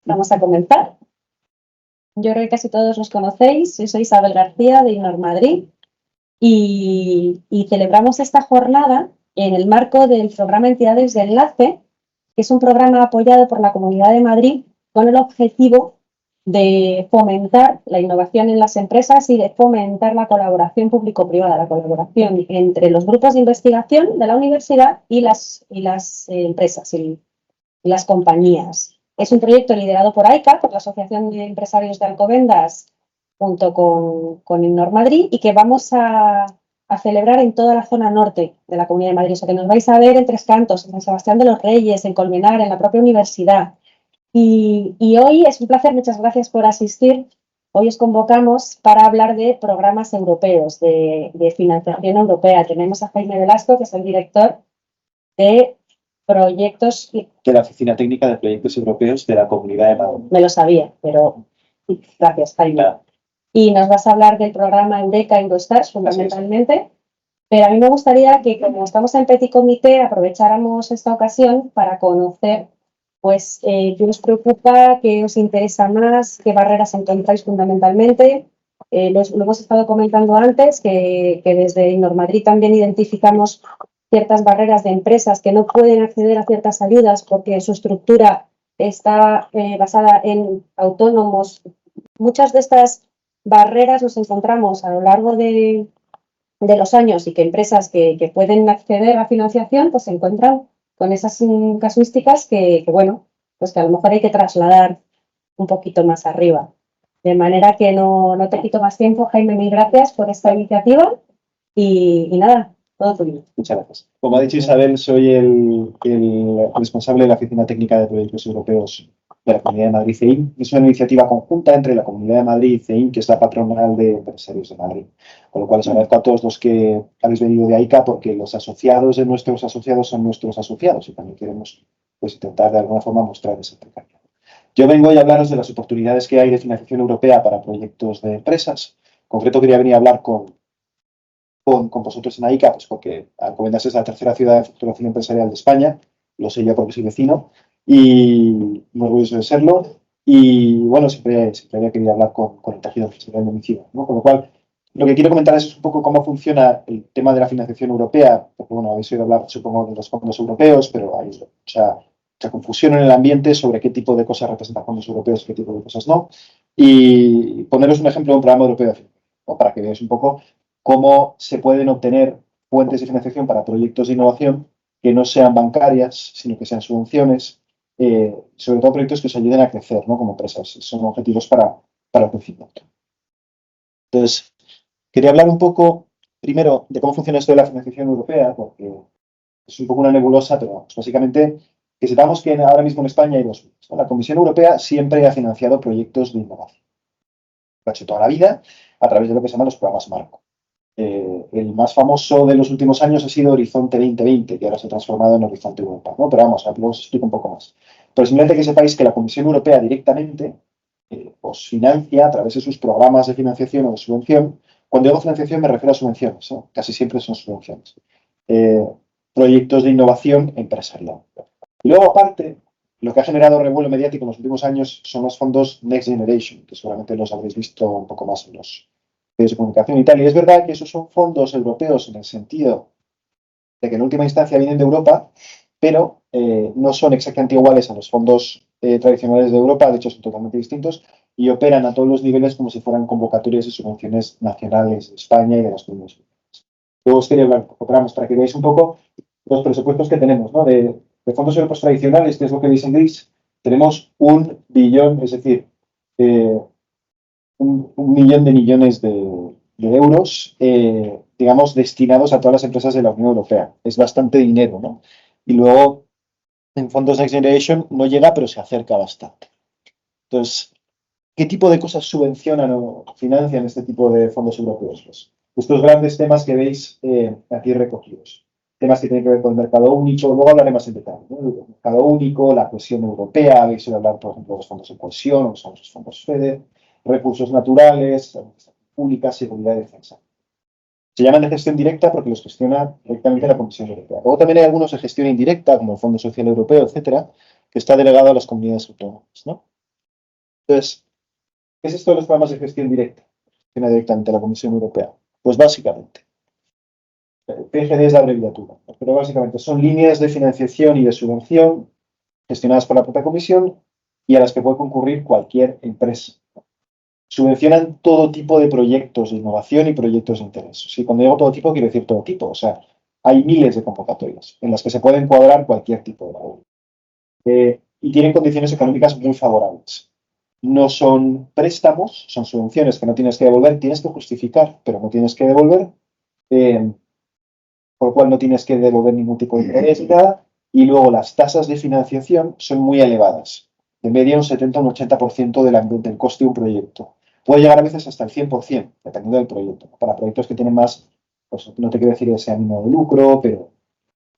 Vamos a comenzar. Yo creo que casi todos los conocéis. Yo soy Isabel García de Innor Madrid y celebramos esta jornada en el marco del programa Entidades de Enlace, que es un programa apoyado por la Comunidad de Madrid con el objetivo de fomentar la innovación en las empresas y de fomentar la colaboración público-privada, la colaboración entre los grupos de investigación de la universidad y las empresas y las compañías. Es un proyecto liderado por AICA, por la Asociación de Empresarios de Alcobendas, junto con Innor Madrid, y que vamos a celebrar en toda la zona norte de la Comunidad de Madrid. O sea, que nos vais a ver en Tres Cantos, en San Sebastián de los Reyes, en Colmenar, en la propia universidad. Y hoy es un placer, muchas gracias por asistir. Hoy os convocamos para hablar de programas europeos, de financiación europea. Tenemos a Jaime Velasco, que es el director de proyectos... De la Oficina Técnica de Proyectos Europeos de la Comunidad de Madrid. Me lo sabía, pero gracias, Jaime. Claro. Y nos vas a hablar del programa Eureka Indostars, fundamentalmente. Pero a mí me gustaría que, como estamos en Petit Comité, aprovecháramos esta ocasión para conocer, pues, qué os preocupa, qué os interesa más, qué barreras encontráis fundamentalmente. Lo hemos estado comentando antes, que desde Innor Madrid también identificamos ciertas barreras de empresas que no pueden acceder a ciertas ayudas porque su estructura está basada en autónomos. Muchas de estas barreras nos encontramos a lo largo de los años y que empresas que pueden acceder a financiación pues se encuentran con esas casuísticas que bueno, pues que a lo mejor hay que trasladar un poquito más arriba. De manera que no te quito más tiempo, Jaime, mil gracias por esta iniciativa y nada, todo tuyo. Muchas gracias. Como ha dicho Isabel, soy el responsable de la Oficina Técnica de Proyectos Europeos de la Comunidad de Madrid, CEIM. Es una iniciativa conjunta entre la Comunidad de Madrid y CEIM, que es la patronal de empresarios de Madrid. Con lo cual os agradezco a todos los que habéis venido de AICA, porque los asociados de nuestros asociados son nuestros asociados y también queremos pues, intentar de alguna forma mostrar esa cercanía. Yo vengo hoy a hablaros de las oportunidades que hay de financiación europea para proyectos de empresas. En concreto, quería venir a hablar con vosotros en AICA, pues porque Alcobendas es la tercera ciudad de facturación empresarial de España, lo sé yo porque soy vecino, y muy orgulloso de serlo. Y bueno, siempre había querido hablar con el tejido empresarial de mi ciudad, ¿no? Con lo cual, lo que quiero comentar es un poco cómo funciona el tema de la financiación europea, porque bueno, habéis oído hablar, supongo, de los fondos europeos, pero hay mucha confusión en el ambiente sobre qué tipo de cosas representan fondos europeos y qué tipo de cosas no. Y poneros un ejemplo de un programa europeo de financiación, ¿no? Para que veáis un poco cómo se pueden obtener fuentes de financiación para proyectos de innovación que no sean bancarias, sino que sean subvenciones, sobre todo proyectos que os ayuden a crecer, ¿no? Como empresas. Son objetivos para el crecimiento. Entonces, quería hablar un poco, primero, de cómo funciona esto de la financiación europea, porque es un poco una nebulosa, pero vamos, básicamente, que sepamos que ahora mismo en España hay dos vías, ¿no? La Comisión Europea siempre ha financiado proyectos de innovación. Lo ha hecho toda la vida a través de lo que se llaman los programas Marco. El más famoso de los últimos años ha sido Horizonte 2020, que ahora se ha transformado en Horizonte Europa, ¿no? Pero vamos, os explico un poco más. Pero simplemente que sepáis que la Comisión Europea directamente os financia a través de sus programas de financiación o de subvención. Cuando digo financiación me refiero a subvenciones, ¿no? Casi siempre son subvenciones. Proyectos de innovación empresarial. Y luego, aparte, lo que ha generado revuelo mediático en los últimos años son los fondos Next Generation, que seguramente los habréis visto un poco más en los medios de comunicación y tal. Y es verdad que esos son fondos europeos en el sentido de que en última instancia vienen de Europa, pero no son exactamente iguales a los fondos tradicionales de Europa, de hecho son totalmente distintos y operan a todos los niveles como si fueran convocatorias de subvenciones nacionales de España y de las comunidades europeas. Luego os quería hablar para que veáis un poco los presupuestos que tenemos, ¿no? De fondos europeos tradicionales, que es lo que veis en gris, tenemos 1 billón, es decir, un millón de millones de euros, digamos, destinados a todas las empresas de la Unión Europea. Es bastante dinero, ¿no? Y luego, en fondos Next Generation no llega, pero se acerca bastante. Entonces, ¿qué tipo de cosas subvencionan o financian este tipo de fondos europeos? Pues estos grandes temas que veis aquí recogidos. Temas que tienen que ver con el mercado único, luego hablaré más en detalle, ¿no? El mercado único, la cohesión europea, habéis oído hablar, por ejemplo, de los fondos de cohesión, los fondos FEDER, recursos naturales, pública, seguridad y defensa. Se llaman de gestión directa porque los gestiona directamente la Comisión Europea. Luego también hay algunos de gestión indirecta, como el Fondo Social Europeo, etcétera, que está delegado a las comunidades autónomas, ¿no? Entonces, ¿qué es esto de los programas de gestión directa? Gestión directamente a la Comisión Europea. Pues básicamente, PGD es la abreviatura, pero básicamente son líneas de financiación y de subvención gestionadas por la propia Comisión y a las que puede concurrir cualquier empresa. Subvencionan todo tipo de proyectos de innovación y proyectos de interés. Sí, cuando digo todo tipo, quiero decir todo tipo. O sea, hay miles de convocatorias en las que se puede encuadrar cualquier tipo de labor. Y tienen condiciones económicas muy favorables. No son préstamos, son subvenciones que no tienes que devolver, tienes que justificar, pero no tienes que devolver, por lo cual no tienes que devolver ningún tipo de interés ni nada. Y luego las tasas de financiación son muy elevadas, de media un 70 o un 80% del coste de un proyecto. Puede llegar a veces hasta el 100%, dependiendo del proyecto. Para proyectos que tienen más, pues no te quiero decir ese ánimo de lucro, pero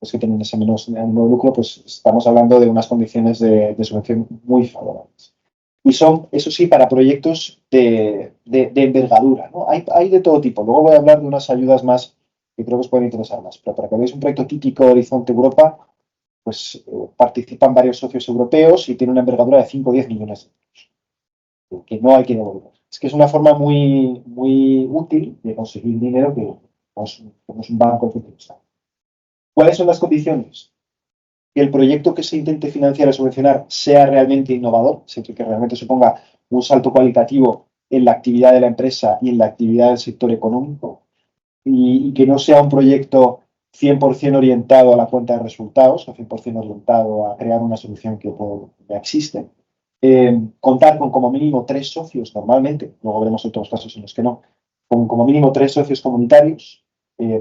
los que tienen ese menos ánimo de lucro, pues estamos hablando de unas condiciones de subvención muy favorables. Y son, eso sí, para proyectos de envergadura, ¿no? Hay de todo tipo. Luego voy a hablar de unas ayudas más que creo que os pueden interesar más. Pero para que veáis un proyecto típico de Horizonte Europa, pues participan varios socios europeos y tiene una envergadura de 5 o 10 millones de euros, que no hay que devolver. Es que es una forma muy, muy útil de conseguir dinero que no es un banco que utiliza. ¿Cuáles son las condiciones? Que el proyecto que se intente financiar o subvencionar sea realmente innovador, es decir, que realmente suponga un salto cualitativo en la actividad de la empresa y en la actividad del sector económico, y que no sea un proyecto 100% orientado a la cuenta de resultados, o 100% orientado a crear una solución que ya existe. Contar con como mínimo 3 socios normalmente, luego veremos otros casos en los que no, con como mínimo 3 socios comunitarios,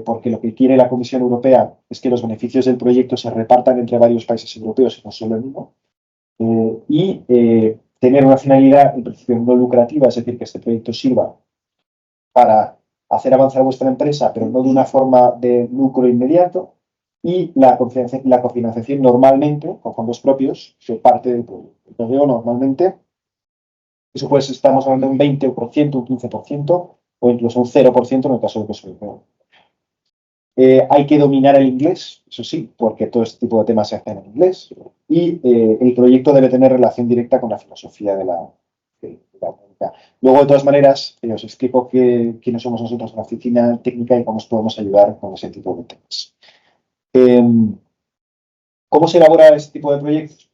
porque lo que quiere la Comisión Europea es que los beneficios del proyecto se repartan entre varios países europeos y no solo el uno. Tener una finalidad, en principio, no lucrativa, es decir, que este proyecto sirva para hacer avanzar vuestra empresa, pero no de una forma de lucro inmediato, y la cofinanciación normalmente, con fondos propios, que parte del proyecto. Lo digo normalmente, eso pues estamos hablando de un 20%, un 15%, o incluso un 0% en el caso de que soy yo. Hay que dominar el inglés, eso sí, porque todo este tipo de temas se hacen en inglés. Y el proyecto debe tener relación directa con la filosofía de la comunidad. Luego, de todas maneras, os explico quiénes somos nosotros en la oficina técnica y cómo os podemos ayudar con ese tipo de temas. ¿Cómo se elabora este tipo de proyectos?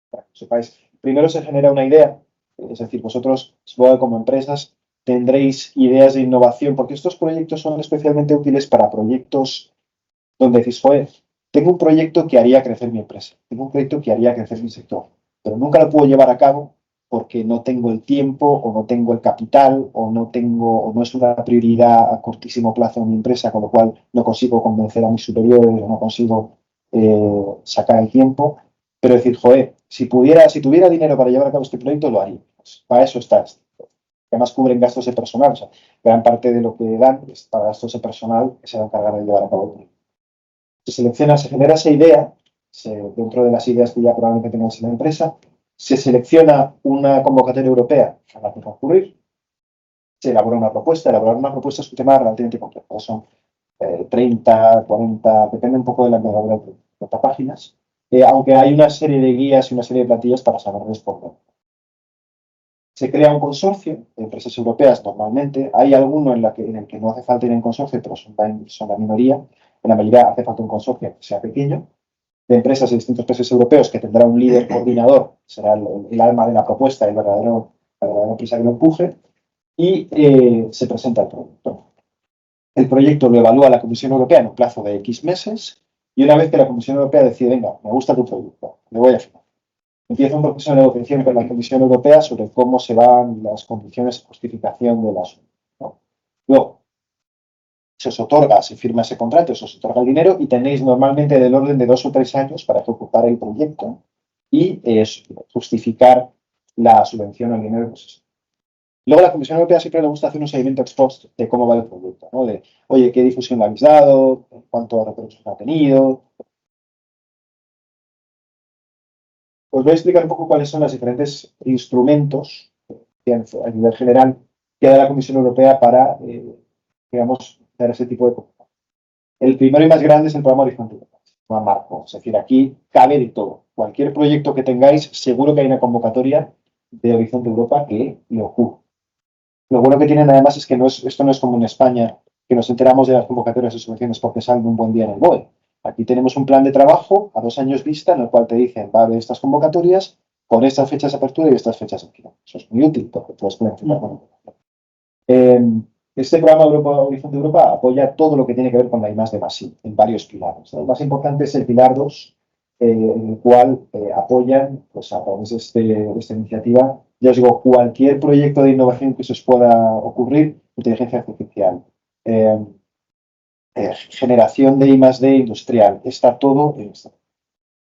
Para que sepáis, primero se genera una idea, es decir, vosotros, supongo que como empresas, tendréis ideas de innovación, porque estos proyectos son especialmente útiles para proyectos donde decís, joder, tengo un proyecto que haría crecer mi empresa, tengo un proyecto que haría crecer mi sector, pero nunca lo puedo llevar a cabo porque no tengo el tiempo o no tengo el capital o no es una prioridad a cortísimo plazo en mi empresa, con lo cual no consigo convencer a mis superiores o no consigo sacar el tiempo. Pero decir, joder, si tuviera dinero para llevar a cabo este proyecto, lo haría. Pues para eso está esto. Además cubren gastos de personal, o sea, gran parte de lo que dan es para gastos de personal que se va a encargar de llevar a cabo el proyecto. Se genera esa idea, dentro de las ideas que ya probablemente tengáis en la empresa, se selecciona una convocatoria europea a la que concurrir, se elabora una propuesta. Elaborar una propuesta es un tema relativamente complejo, son 30, 40, depende un poco de la envergadura de 40 páginas, aunque hay una serie de guías y una serie de plantillas para saber responder. Se crea un consorcio de empresas europeas normalmente. Hay alguno en el que no hace falta ir en consorcio, pero son la minoría. En la mayoría hace falta un consorcio que sea pequeño, de empresas de distintos países europeos, que tendrá un líder coordinador, será el alma de la propuesta, la verdadera empresa que lo empuje, y se presenta el proyecto. El proyecto lo evalúa la Comisión Europea en un plazo de X meses, y una vez que la Comisión Europea decide, venga, me gusta tu proyecto, me voy a firmar, empieza un proceso de negociación con la Comisión Europea sobre cómo se van las condiciones de justificación del asunto, ¿no? Luego, se os otorga, se firma ese contrato, se os otorga el dinero y tenéis normalmente del orden de 2 o 3 años para ejecutar el proyecto y justificar la subvención o el dinero. Pues, luego la Comisión Europea siempre le gusta hacer un seguimiento ex post de cómo va el proyecto, ¿no? De, oye, ¿qué difusión le habéis dado? ¿Cuánto repercusión ha tenido? Os voy a explicar un poco cuáles son los diferentes instrumentos a nivel general que da la Comisión Europea para, digamos, dar ese tipo de cosas. El primero y más grande es el programa Horizonte Europa, marco. Es decir, aquí cabe de todo. Cualquier proyecto que tengáis, seguro que hay una convocatoria de Horizonte Europa que le ocurre. Lo bueno que tienen además es que esto no es como en España, que nos enteramos de las convocatorias de subvenciones porque salen un buen día en el BOE. Aquí tenemos un plan de trabajo a 2 años vista en el cual te dicen, va a haber estas convocatorias con estas fechas de apertura y estas fechas de final. Eso es muy útil porque puedes planificar con eh, Este programa Horizonte Europa apoya todo lo que tiene que ver con la I+D+I en varios pilares, ¿no? El más importante es el pilar 2, en el cual apoyan, pues a través de esta iniciativa, ya os digo, cualquier proyecto de innovación que se os pueda ocurrir, inteligencia artificial, eh, generación de I+D industrial, está todo en esto.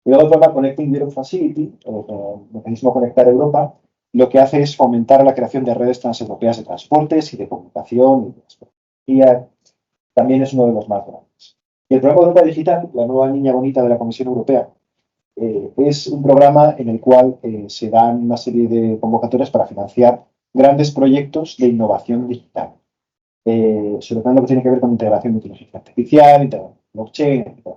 Y luego el programa Connecting Europe Facility, el mecanismo Conectar Europa, lo que hace es fomentar la creación de redes transeuropeas de transportes y de comunicación y de tecnología. También es uno de los más grandes. Y el programa Europa Digital, la nueva niña bonita de la Comisión Europea, es un programa en el cual se dan una serie de convocatorias para financiar grandes proyectos de innovación digital. Sobre todo lo que tiene que ver con integración de inteligencia artificial, blockchain, etc.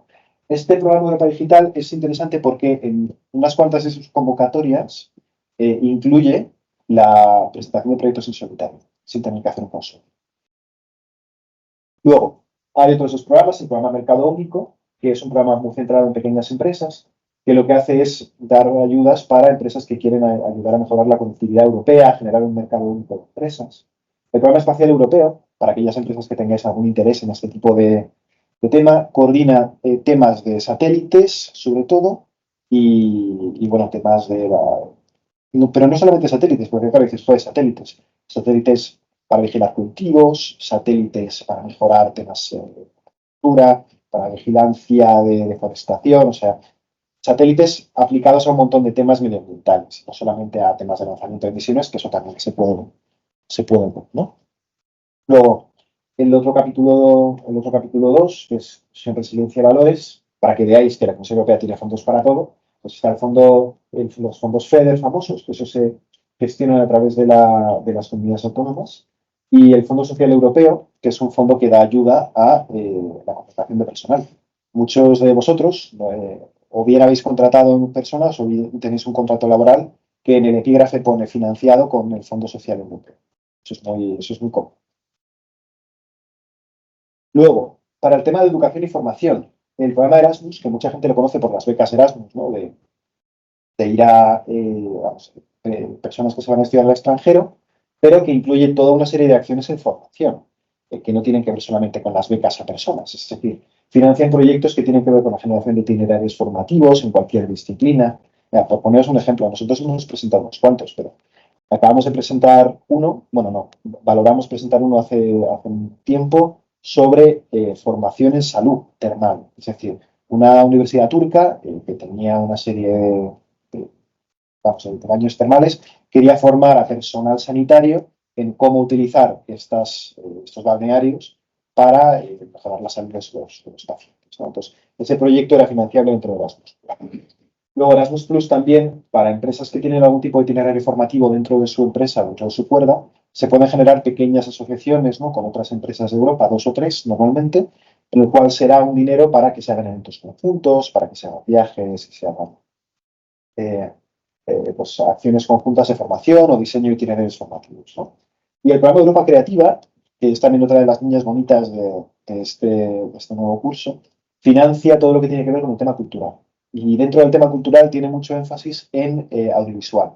Este programa Europa Digital es interesante porque en unas cuantas de sus convocatorias incluye la presentación de proyectos en solitario, sin tener que hacer un consorcio. Luego, hay otros dos programas, el programa Mercado Único, que es un programa muy centrado en pequeñas empresas, que lo que hace es dar ayudas para empresas que quieren ayudar a mejorar la conectividad europea, a generar un mercado único de empresas. El programa espacial europeo, para aquellas empresas que tengáis algún interés en este tipo de tema, coordina temas de satélites, sobre todo, y bueno, temas de pero no solamente satélites, porque claro, dices, pues satélites para vigilar cultivos, satélites para mejorar temas de agricultura, para vigilancia de deforestación, o sea, satélites aplicados a un montón de temas medioambientales, no solamente a temas de lanzamiento de emisiones, que eso también se puede ver, ¿no? Luego, el otro capítulo 2, que es resiliencia y valores, para que veáis que la Comisión Europea tiene fondos para todo, pues está los fondos FEDER famosos, que eso se gestionan a través de las comunidades autónomas, y el Fondo Social Europeo, que es un fondo que da ayuda a la contratación de personal. Muchos de vosotros o bien habéis contratado personas o bien tenéis un contrato laboral que en el epígrafe pone financiado con el Fondo Social Europeo. Eso es muy común. Luego, para el tema de educación y formación, el programa Erasmus, que mucha gente lo conoce por las becas Erasmus, ¿no? De ir a personas que se van a estudiar al extranjero, pero que incluye toda una serie de acciones en formación, que no tienen que ver solamente con las becas a personas. Es decir, financian proyectos que tienen que ver con la generación de itinerarios formativos en cualquier disciplina. Mira, por poneros un ejemplo, nosotros hemos presentado unos cuantos, pero acabamos de presentar uno, bueno, no, valoramos presentar uno hace un tiempo sobre formación en salud termal. Es decir, una universidad turca que tenía una serie de baños termales, quería formar a personal sanitario en cómo utilizar estos balnearios para mejorar la salud de los pacientes, ¿no? Entonces, ese proyecto era financiable dentro de Erasmus. Luego Erasmus Plus también, para empresas que tienen algún tipo de itinerario formativo dentro de su empresa, dentro de su cuerda, se pueden generar pequeñas asociaciones, ¿no? Con otras empresas de Europa, 2 o 3 normalmente, en el cual será un dinero para que se hagan eventos conjuntos, para que se hagan viajes, que se hagan eh, pues, acciones conjuntas de formación o diseño de itinerarios formativos, ¿no? Y el programa Europa Creativa, que es también otra de las niñas bonitas de este nuevo curso, financia todo lo que tiene que ver con el tema cultural. Y dentro del tema cultural tiene mucho énfasis en audiovisual.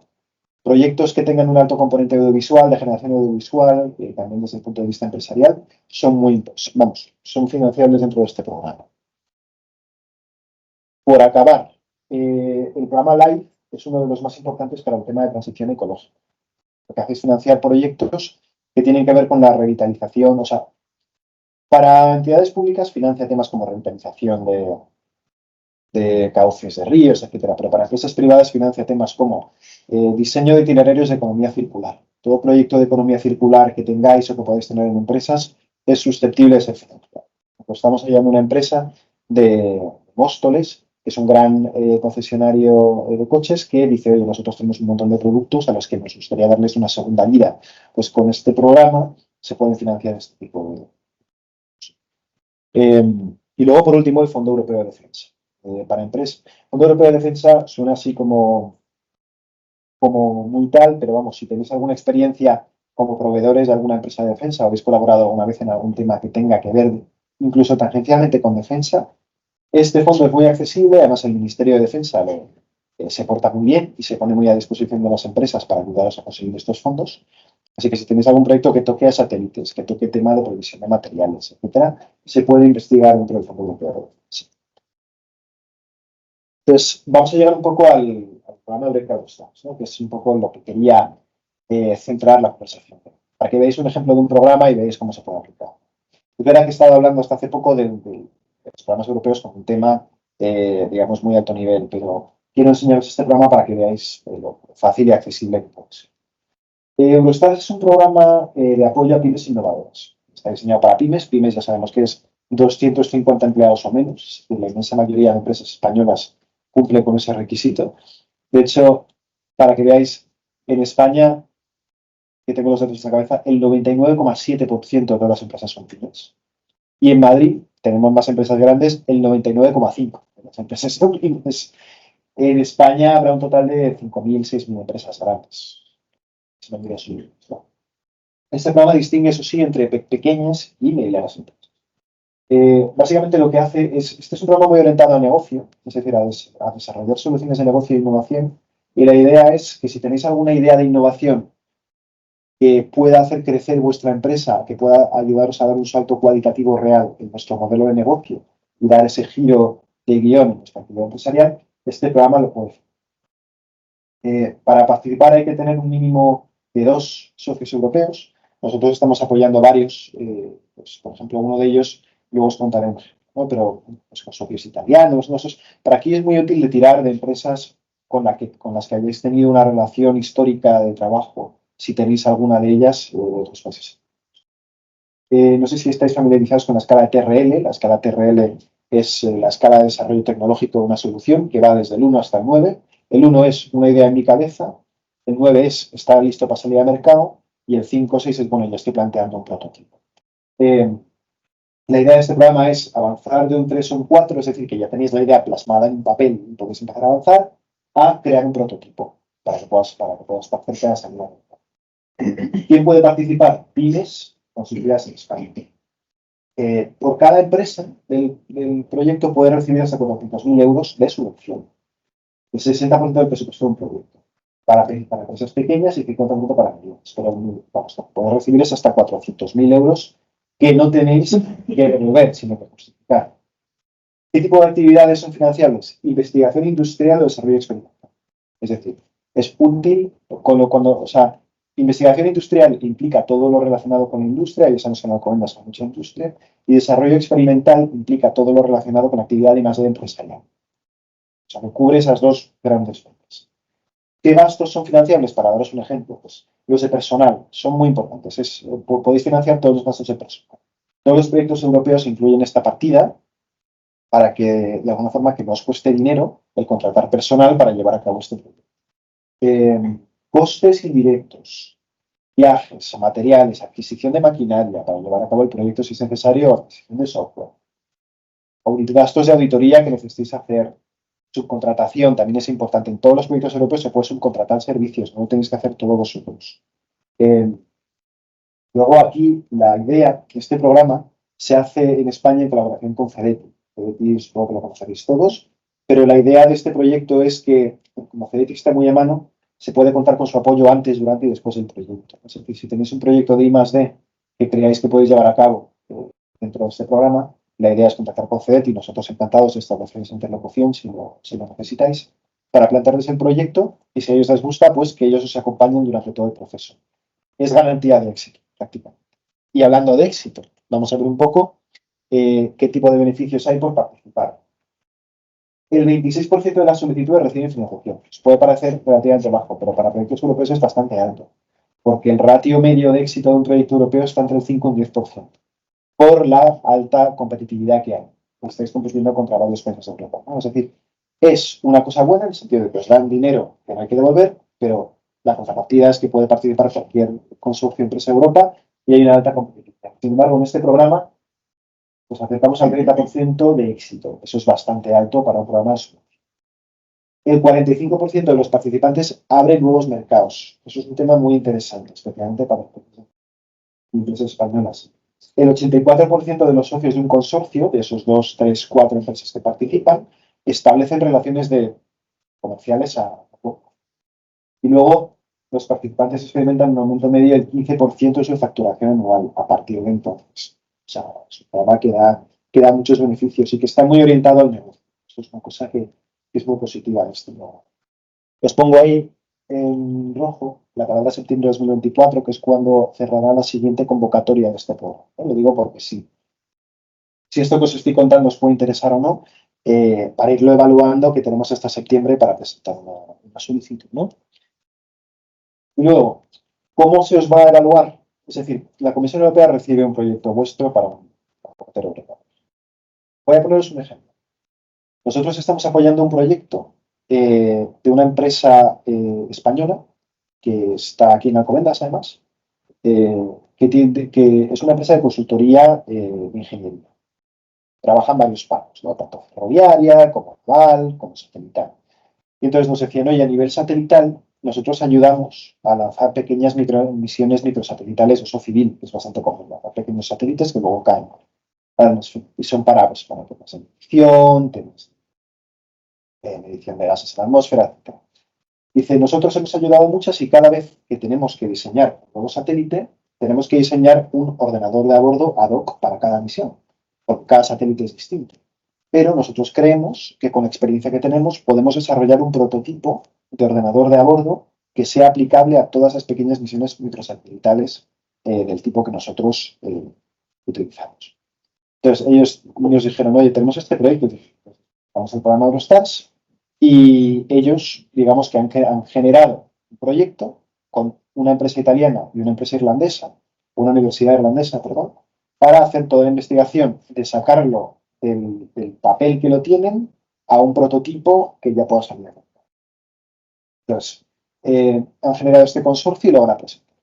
Proyectos que tengan un alto componente audiovisual, de generación audiovisual, también desde el punto de vista empresarial, son financiables dentro de este programa. Por acabar, el programa LIFE es uno de los más importantes para el tema de transición ecológica. Lo que hace es financiar proyectos que tienen que ver con la revitalización, o sea, para entidades públicas financia temas como revitalización de cauces de ríos, etcétera, pero para empresas privadas financia temas como diseño de itinerarios de economía circular. Todo proyecto de economía circular que tengáis o que podáis tener en empresas es susceptible de ser financiado. Estamos ayudando a una empresa de Móstoles, que es un gran concesionario de coches, que dice, oye, nosotros tenemos un montón de productos a los que nos gustaría darles una segunda vida. Pues con este programa se pueden financiar este tipo de... y luego, por último, el Fondo Europeo de Defensa. Para empresas. El Fondo Europeo de Defensa suena así como como muy tal, pero vamos, si tenéis alguna experiencia como proveedores de alguna empresa de defensa o habéis colaborado alguna vez en algún tema que tenga que ver incluso tangencialmente con defensa, este fondo es muy accesible. Además el Ministerio de Defensa se porta muy bien y se pone muy a disposición de las empresas para ayudaros a conseguir estos fondos. Así que si tenéis algún proyecto que toque a satélites, que toque tema de provisión de materiales, etcétera, se puede investigar dentro del Fondo Europeo de Defensa. Entonces, vamos a llegar un poco al programa Eureka Rockstars, ¿no? Que es un poco lo que quería centrar la conversación, para que veáis un ejemplo de un programa y veáis cómo se puede aplicar. Es verdad que he estado hablando hasta hace poco de los programas europeos como un tema, digamos, muy alto nivel, pero quiero enseñaros este programa para que veáis lo fácil y accesible que puede ser. Eurostars es un programa de apoyo a pymes innovadoras. Está diseñado para pymes. Pymes ya sabemos que es 250 empleados o menos. La inmensa mayoría de empresas españolas cumple con ese requisito. De hecho, para que veáis, en España, que tengo los datos en la cabeza, el 99,7% de todas las empresas son pymes. Y en Madrid tenemos más empresas grandes, el 99,5% de las empresas son pymes. En España habrá un total de 5.000, 6.000 empresas grandes. Este programa distingue, eso sí, entre pequeñas y medianas empresas. Básicamente lo que hace es, este es un programa muy orientado a negocio, es decir, a desarrollar soluciones de negocio e innovación. Y la idea es que si tenéis alguna idea de innovación que pueda hacer crecer vuestra empresa, que pueda ayudaros a dar un salto cualitativo real en vuestro modelo de negocio y dar ese giro de guión en vuestra actividad empresarial, este programa lo puede hacer. Para participar hay que tener un mínimo de 2 socios europeos. Nosotros estamos apoyando varios, pues, por ejemplo, uno de ellos, luego os contaremos, ¿no? Pero pues, con socios italianos, ¿no? Para aquí es muy útil de tirar de empresas con las que hayáis tenido una relación histórica de trabajo, si tenéis alguna de ellas o de otros países. No sé si estáis familiarizados con la escala de TRL. La escala TRL es la escala de desarrollo tecnológico de una solución que va desde el 1 hasta el 9. El 1 es una idea en mi cabeza, el 9 es está listo para salir al mercado y el 5 o 6 es, bueno, yo estoy planteando un prototipo. La idea de este programa es avanzar de un 3 a un 4, es decir, que ya tenéis la idea plasmada en un papel y podéis empezar a avanzar, a crear un prototipo para que puedas estar cerca de salir al mercado. ¿Quién puede participar? Pymes constituidas en España. Por cada empresa del proyecto puede recibir hasta 400.000 euros de subvención. El 60% del presupuesto de un proyecto. Para empresas pequeñas y 50% para medianas. Pero vamos, puede recibir hasta 400.000 euros que no tenéis que devolver, sino que justificar. ¿Qué tipo de actividades son financiables? Investigación industrial o desarrollo experimental. Es decir, es útil o sea, investigación industrial implica todo lo relacionado con industria, ya sabemos que en Alcobendas hay mucha industria, y desarrollo experimental implica todo lo relacionado con actividad de I+D empresarial. O sea, que cubre esas dos grandes fuentes. ¿Qué gastos son financiables? Para daros un ejemplo, pues los de personal son muy importantes. Podéis financiar todos los gastos de personal. Todos los proyectos europeos incluyen esta partida para que, de alguna forma, que no os cueste dinero el contratar personal para llevar a cabo este proyecto. Costes indirectos, viajes, materiales, adquisición de maquinaria para llevar a cabo el proyecto si es necesario, adquisición de software. Gastos de auditoría que necesitéis hacer. Subcontratación también es importante. En todos los proyectos europeos se puede subcontratar servicios, no tenéis que hacer todos vosotros. Luego aquí la idea que este programa se hace en España en colaboración con CEDETI. CEDETI supongo que lo conoceréis todos, pero la idea de este proyecto es que, como CEDETI está muy a mano, se puede contar con su apoyo antes, durante y después del proyecto. Es decir, si tenéis un proyecto de I+D que creáis que podéis llevar a cabo dentro de este programa, la idea es contactar con CEDETI y nosotros encantados de establecer esa interlocución si lo necesitáis, para plantearles el proyecto y si a ellos les gusta, pues que ellos os acompañen durante todo el proceso. Es garantía de éxito, prácticamente. Y hablando de éxito, vamos a ver un poco qué tipo de beneficios hay por participar. El 26% de las solicitudes reciben financiación. Os puede parecer relativamente bajo, pero para proyectos europeos es bastante alto, porque el ratio medio de éxito de un proyecto europeo está entre el 5 y el 10%, por la alta competitividad que hay. Estáis compitiendo contra varios países de Europa, ¿no? Es decir, es una cosa buena en el sentido de que os dan dinero que no hay que devolver, pero la contrapartida es que puede participar cualquier consorcio empresa de Europa y hay una alta competitividad. Sin embargo, en este programa pues acercamos al 30% de éxito. Eso es bastante alto para un programa de el 45% de los participantes abre nuevos mercados. Eso es un tema muy interesante, especialmente para empresas españolas. El 84% de los socios de un consorcio, de esos 2, 3, 4 empresas que participan, establecen relaciones comerciales a poco. Y luego, los participantes experimentan un aumento medio del 15% de su facturación anual a partir de entonces. O sea, es un programa que da muchos beneficios y que está muy orientado al negocio. Esto es una cosa que es muy positiva de este programa. Os pongo ahí en rojo la palabra septiembre de 2024, que es cuando cerrará la siguiente convocatoria de este programa. Lo digo porque sí. Si esto que os estoy contando os puede interesar o no, para irlo evaluando, que tenemos hasta septiembre para presentar una solicitud, ¿no? Y luego, ¿cómo se os va a evaluar? Es decir, la Comisión Europea recibe un proyecto vuestro para un portero europeo. Voy a poneros un ejemplo. Nosotros estamos apoyando un proyecto de una empresa española que está aquí en Alcobendas, además, que es una empresa de consultoría de ingeniería. Trabaja en varios pagos, ¿no? Tanto ferroviaria, como naval, como satelital. Y entonces nos decían, oye, a nivel satelital, nosotros ayudamos a lanzar pequeñas misiones microsatelitales, uso civil, que es bastante común, lanzar pequeños satélites que luego caen a la atmósfera. Y son para temas de medición, temas de medición de gases en la atmósfera, etc. Dice, nosotros hemos ayudado muchas y cada vez que tenemos que diseñar un nuevo satélite, tenemos que diseñar un ordenador de a bordo ad hoc para cada misión, porque cada satélite es distinto. Pero nosotros creemos que con la experiencia que tenemos podemos desarrollar un prototipo de ordenador de a bordo que sea aplicable a todas las pequeñas misiones microsatelitales del tipo que nosotros utilizamos. Entonces ellos nos dijeron, oye, tenemos este proyecto, vamos al programa Eurostars, y ellos, digamos que han generado un proyecto con una empresa italiana y una empresa irlandesa, una universidad irlandesa, perdón, para hacer toda la investigación de sacarlo del papel que lo tienen a un prototipo que ya pueda salir. Entonces, han generado este consorcio y lo van a presentar.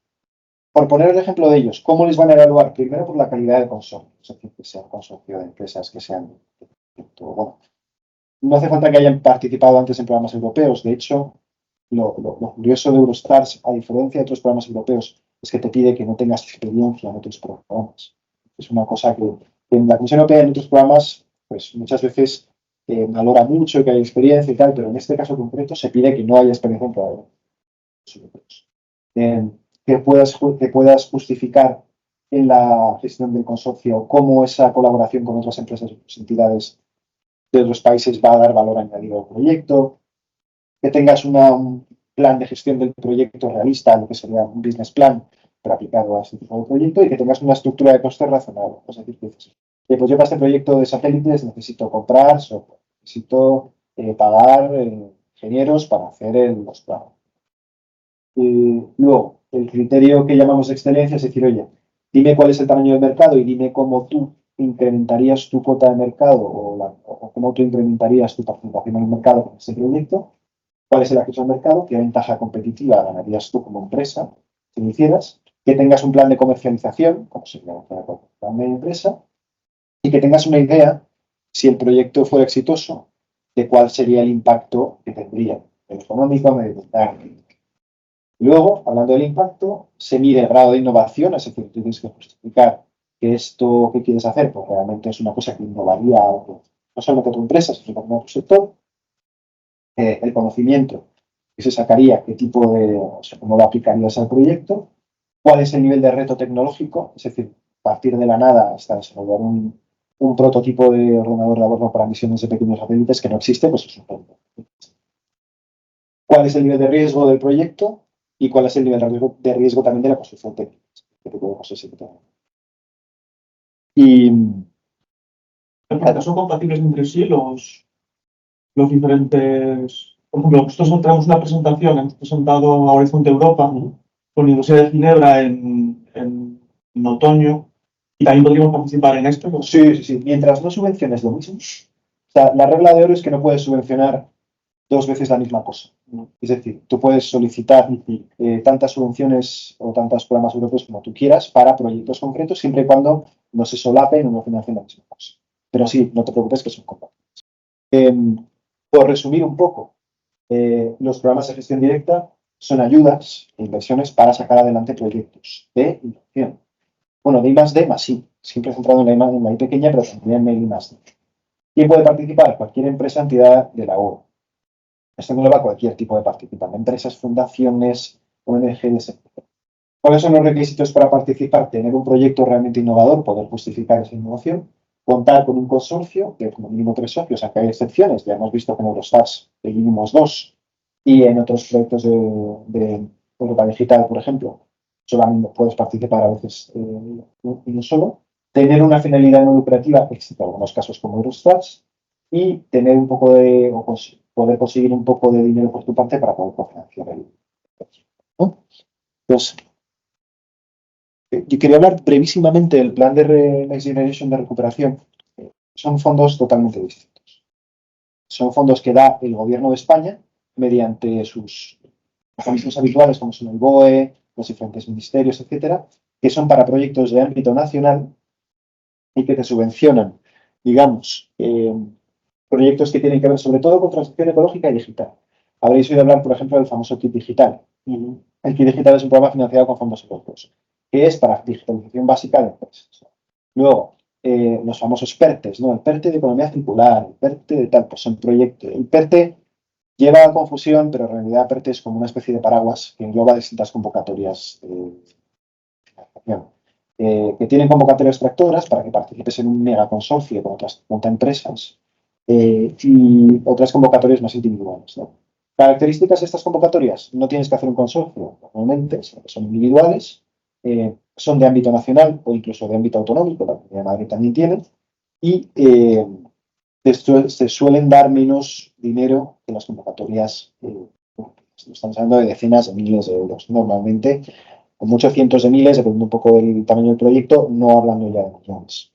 Por poner el ejemplo de ellos, ¿cómo les van a evaluar? Primero por la calidad del consorcio, es decir, que sea un consorcio de empresas que sean, bueno, no hace falta que hayan participado antes en programas europeos. De hecho, lo curioso de Eurostars, a diferencia de otros programas europeos, es que te pide que no tengas experiencia en otros programas. Es una cosa que en la Comisión Europea en otros programas, pues muchas veces valora mucho que haya experiencia y tal, pero en este caso concreto se pide que no haya experiencia en programas europeos. Que puedas justificar en la gestión del consorcio cómo esa colaboración con otras empresas y otras entidades de otros países va a dar valor añadido al proyecto, que tengas un plan de gestión del proyecto realista, lo que sería un business plan, pero aplicado a este tipo de proyecto, y que tengas una estructura de costes razonable. Es decir, que dices, pues yo para este proyecto de satélites necesito comprar software, necesito pagar ingenieros para hacer los planos. Luego, el criterio que llamamos de excelencia es decir, oye, dime cuál es el tamaño del mercado y dime cómo tú incrementarías tu cuota de mercado o cómo tú incrementarías tu participación en el mercado con este proyecto, cuál es el acceso al mercado, qué ventaja competitiva ganarías tú como empresa si lo hicieras, que tengas un plan de comercialización, como sería un plan de empresa, y que tengas una idea, si el proyecto fuera exitoso, de cuál sería el impacto que tendría, el económico, medioambiental. Luego, hablando del impacto, se mide el grado de innovación, es decir, tienes que justificar que esto que quieres hacer, pues realmente es una cosa que innovaría no solamente a tu empresa, sino también a tu sector. El conocimiento que se sacaría, qué tipo o sea, cómo lo aplicarías al proyecto, cuál es el nivel de reto tecnológico, es decir, partir de la nada hasta desarrollar un prototipo de ordenador de a bordo para misiones de pequeños satélites que no existe, pues es un prototipo. ¿Cuál es el nivel de riesgo del proyecto? Y cuál es el nivel de riesgo también de la construcción técnica. Y ¿Son compatibles entre sí los diferentes? Por ejemplo, nosotros tenemos una presentación, hemos presentado a Horizonte Europa con la Universidad de Ginebra en otoño y también podríamos participar en esto. Sí. Mientras no subvenciones lo mismo. O sea, la regla de oro es que no puedes subvencionar dos veces la misma cosa. Es decir, tú puedes solicitar tantas subvenciones o tantos programas europeos como tú quieras para proyectos concretos, siempre y cuando no se solapen o no financien la misma cosa. Pero sí, no te preocupes que son compatibles. Por resumir un poco, Los programas de gestión directa son ayudas e inversiones para sacar adelante proyectos de innovación. Bueno, de I+D más I, siempre centrado en la I pequeña, pero también en el I+D. ¿Quién puede participar? Cualquier empresa, entidad de la UE. Esto engloba cualquier tipo de participante, empresas, fundaciones, ONGs, etc. ¿Cuáles son los requisitos para participar? Tener un proyecto realmente innovador, poder justificar esa innovación, contar con un consorcio, que como mínimo 3 socios, aunque hay excepciones, ya hemos visto que en Eurostars hay mínimos 2, y en otros proyectos de Europa Digital, por ejemplo, solamente puedes participar a veces uno solo, tener una finalidad no lucrativa, excepto en algunos casos como Eurostars, y tener un poco de, o poder conseguir un poco de dinero por tu parte para poder cofinanciar el proyecto, ¿no? Entonces, yo quería hablar brevísimamente del plan de Next Generation de recuperación. Son fondos totalmente distintos. Son fondos que da el Gobierno de España mediante sus mecanismos habituales, como son el BOE, los diferentes ministerios, etcétera, que son para proyectos de ámbito nacional y que te subvencionan, digamos, proyectos que tienen que ver sobre todo con transición ecológica y digital. Habréis oído hablar, por ejemplo, del famoso kit digital. El kit digital es un programa financiado con fondos europeos, que es para digitalización básica de empresas. Luego, los famosos PERTES, ¿no? El PERTE de economía circular, el PERTE de tal, pues son proyectos. El PERTE lleva a confusión, pero en realidad PERTE es como una especie de paraguas que engloba distintas convocatorias de financiación. Que tienen convocatorias tractoras para que participes en un mega consorcio con otras 50 empresas y otras convocatorias más individuales, ¿no? Características de estas convocatorias: no tienes que hacer un consorcio normalmente, son individuales, son de ámbito nacional o incluso de ámbito autonómico, la Comunidad de Madrid también tiene, y se suelen dar menos dinero que las convocatorias. Estamos hablando de decenas de miles de euros normalmente, con muchos cientos de miles, dependiendo un poco del tamaño del proyecto, no hablando ya de millones.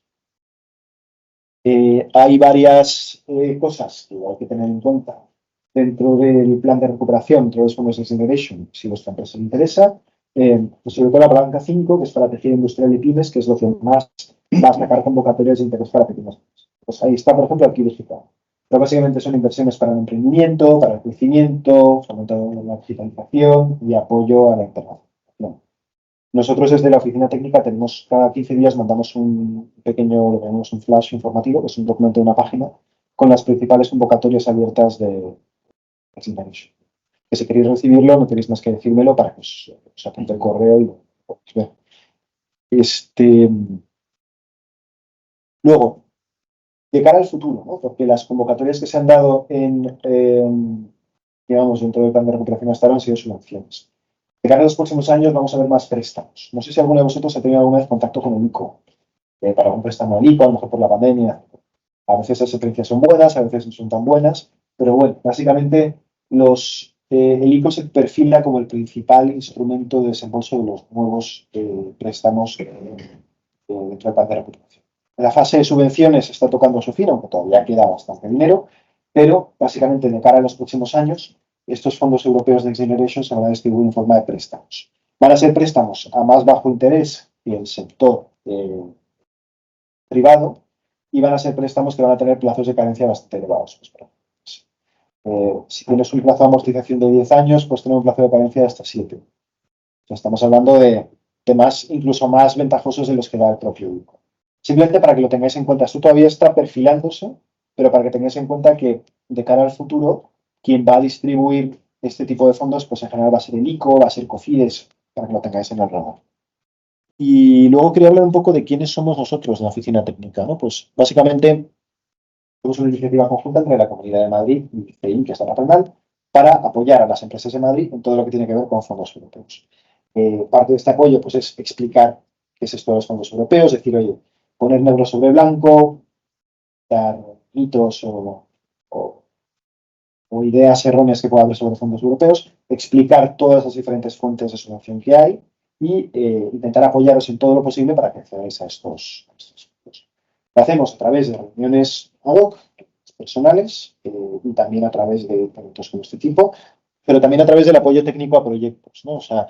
Hay varias cosas que hay que tener en cuenta dentro del plan de recuperación, dentro de los fondos de Next Generation, si vuestra empresa le interesa. Pues sobre todo la palanca 5, que es para tejido industrial y pymes, que es lo que más va a sacar convocatorias de interés para pequeñas empresas. Pues ahí está, por ejemplo, aquí digital. Pero básicamente son inversiones para el emprendimiento, para el crecimiento, fomento de la digitalización y apoyo a la internacionalización. Nosotros desde la oficina técnica tenemos, cada 15 días mandamos un pequeño, lo llamamos un flash informativo, que es un documento de una página, con las principales convocatorias abiertas de Next Generation. Que si queréis recibirlo, no tenéis más que decírmelo para que os apunte el correo y lo podéis ver. Luego, de cara al futuro, ¿no? Porque las convocatorias que se han dado digamos, dentro del plan de recuperación hasta ahora han sido subvenciones. De cara a los próximos años vamos a ver más préstamos. No sé si alguno de vosotros ha tenido alguna vez contacto con el ICO, para un préstamo al ICO, a lo mejor por la pandemia. A veces las experiencias son buenas, a veces no son tan buenas, pero bueno, básicamente el ICO se perfila como el principal instrumento de desembolso de los nuevos préstamos dentro del plan de recuperación. La fase de subvenciones está tocando su fin, aunque todavía queda bastante dinero, pero básicamente de cara a los próximos años, estos fondos europeos de Next Generation se van a distribuir en forma de préstamos. Van a ser préstamos a más bajo interés que el sector privado y van a ser préstamos que van a tener plazos de carencia bastante elevados. Si tienes un plazo de amortización de 10 años, pues tener un plazo de carencia de hasta 7. O sea, estamos hablando de temas incluso más ventajosos de los que da el propio ICO. Simplemente para que lo tengáis en cuenta, esto todavía está perfilándose, pero para que tengáis en cuenta que de cara al futuro, quien va a distribuir este tipo de fondos, pues en general va a ser el ICO, va a ser COFIDES, para que lo tengáis en el radar. Y luego quería hablar un poco de quiénes somos nosotros en la oficina técnica, ¿no? Pues básicamente somos una iniciativa conjunta entre la Comunidad de Madrid y CEIM, que está patronal, para apoyar a las empresas de Madrid en todo lo que tiene que ver con fondos europeos. Parte de este apoyo pues, es explicar qué es esto de los fondos europeos, decir, oye, poner negro sobre blanco, dar mitos o ideas erróneas que pueda haber sobre fondos europeos, explicar todas las diferentes fuentes de subvención que hay y intentar apoyaros en todo lo posible para que accedáis a estos fondos. Lo hacemos a través de reuniones ad hoc, personales, y también a través de eventos como este tipo, pero también a través del apoyo técnico a proyectos, ¿no? O sea,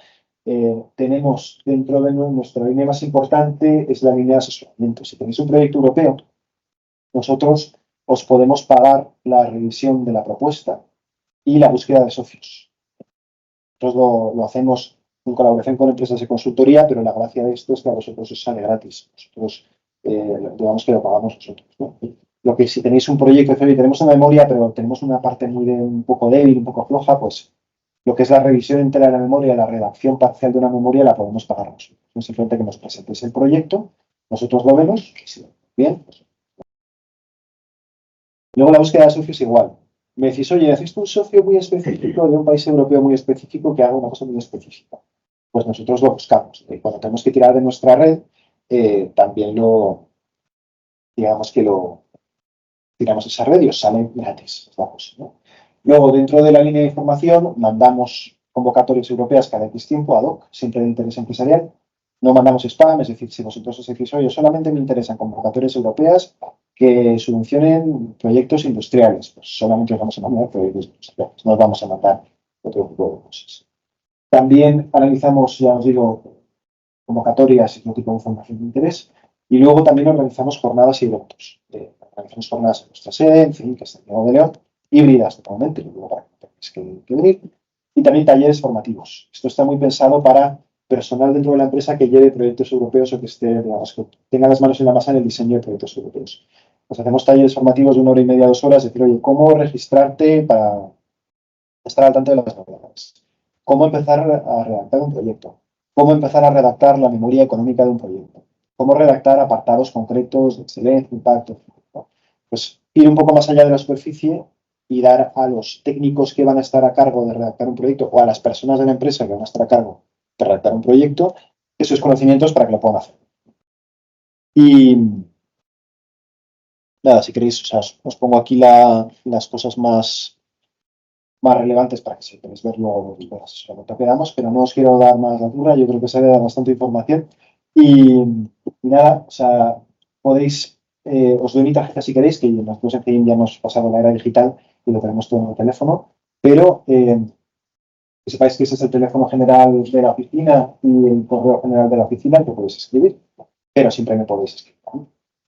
tenemos dentro de nuestra línea más importante es la línea de asesoramiento. Si tenéis un proyecto europeo, nosotros os podemos pagar la revisión de la propuesta y la búsqueda de socios. Nosotros lo hacemos en colaboración con empresas de consultoría, pero la gracia de esto es que a vosotros os sale gratis. Nosotros, digamos que lo pagamos nosotros, ¿no? Lo que si tenéis un proyecto, tenemos una memoria, pero tenemos una parte un poco débil, un poco floja, pues lo que es la revisión entera de la memoria, la redacción parcial de una memoria, la podemos pagar nosotros. No es simplemente que nos presentéis el proyecto, nosotros lo vemos, y si bien, pues. Luego la búsqueda de socios igual. Me decís, oye, necesito un socio muy específico de un país europeo muy específico que haga una cosa muy específica. Pues nosotros lo buscamos. Y cuando tenemos que tirar de nuestra red, también digamos que lo tiramos esa red y os sale gratis. Es la cosa, ¿no? Luego, dentro de la línea de información, mandamos convocatorias europeas cada X tiempo, ad hoc, siempre de interés empresarial. No mandamos spam, es decir, si vosotros os decís, oye, solamente me interesan convocatorias europeas que subvencionen proyectos industriales, pues solamente os vamos a mandar proyectos industriales, no os vamos a mandar otro tipo de cosas. También analizamos, ya os digo, convocatorias y otro tipo de información de interés. Y luego también organizamos jornadas y eventos. Organizamos jornadas en nuestra sede, en fin, que es Santiago de León, híbridas totalmente, luego para que tengáis que venir. Y también talleres formativos. Esto está muy pensado para personal dentro de la empresa que lleve proyectos europeos o que esté, digamos, que tenga las manos en la masa en el diseño de proyectos europeos. Pues hacemos talleres formativos de 1 hora y media, 2 horas, decir, oye, ¿cómo registrarte para estar al tanto de las novedades? ¿Cómo empezar a redactar un proyecto? ¿Cómo empezar a redactar la memoria económica de un proyecto? ¿Cómo redactar apartados concretos de excelencia, impacto? Pues ir un poco más allá de la superficie y dar a los técnicos que van a estar a cargo de redactar un proyecto o a las personas de la empresa que van a estar a cargo de redactar un proyecto esos conocimientos para que lo puedan hacer. Y nada, si queréis, o sea, os pongo aquí las cosas más relevantes para que si queréis verlo, pues, lo que damos, pero no os quiero dar más altura, yo creo que se ha dado bastante información. Y nada, o sea, podéis, os doy mi tarjeta si queréis, que nosotros en fin ya hemos pasado la era digital y lo tenemos todo en el teléfono, pero que sepáis que ese es el teléfono general de la oficina y el correo general de la oficina que podéis escribir, pero siempre me podéis escribir.